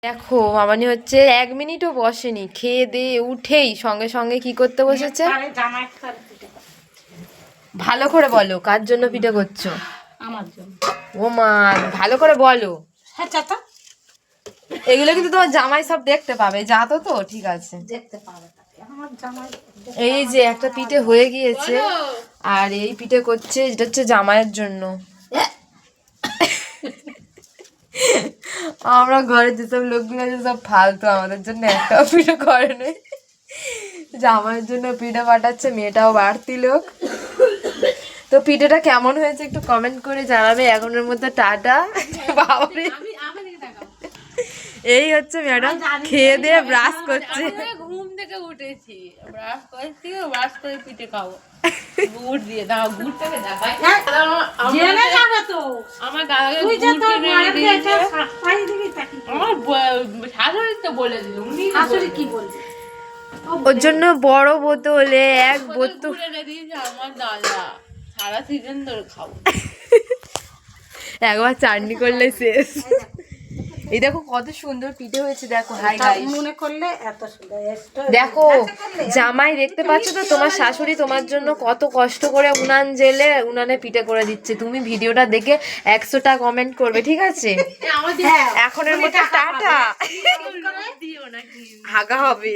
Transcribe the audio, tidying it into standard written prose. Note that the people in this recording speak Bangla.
দেখো মামানি হচ্ছে 1 মিনিটও বসেনি, খেয়ে দিয়ে উঠেই সঙ্গে সঙ্গে কি করতে বসেছে। ভালো করে বলো কার জন্য পিঠে করছো? আমার জন্য। ও মা, ভালো করে বলো। হ্যাঁ চাচা, এগুলো কিন্তু তোমার জামাই সব দেখতে পাবে, যা তো তো ঠিক আছে। দেখতে পাবে আমার জামাই। এই যে একটা পিঠে হয়ে গিয়েছে, আর এই পিঠে করছে, যেটা হচ্ছে জামাইয়ের জন্য। আমরা ঘরে যেসব লোকগুলো আছে সব ফালতু, আমাদের জন্য একটাও পিঠে করে নেই। জামাইয়ের জন্য পিঠে পাঠাচ্ছে, মেয়েটাও বাড়তি লোক। তো পিঠেটা কেমন হয়েছে একটু কমেন্ট করে জানাবে। এখনের মধ্যে টাটা। বাবারে, এই হচ্ছে ম্যাডাম খেয়ে দিয়ে ব্রাশ করছে। ঘুম থেকে উঠেছি, ব্রাশ করেছি, ব্রাশ করে পিঠে খাবো। গুড় দিয়ে দাও, গুড়টাকে দেখাই। জেনে যাবে তো আমার দাদাকে গুড় কিনে দিয়েছে। আমার শাশুড়ি তো বলে দিল, উনি শাশুড়ি কি বলছে ওর জন্য বড় বোতলে 1 বোতল এনে দিয়েছে আমার দাদা, সারা সিজন ধরে খাবো। একবার চাটনি করলে শেষ। এই দেখো কত সুন্দর পিঠে হয়েছে, দেখো। হাই গাইস, মনে করলে এত সুন্দর। দেখো জামাই দেখতে পাচ্ছ তো, তোমার শাশুড়ি তোমার জন্য কত কষ্ট করে উনান জেলে উনানে পিঠে করে দিচ্ছে। তুমি ভিডিওটা দেখে 100টা কমেন্ট করবে, ঠিক আছে? এখনের মতো টাটা। হাগা হবে।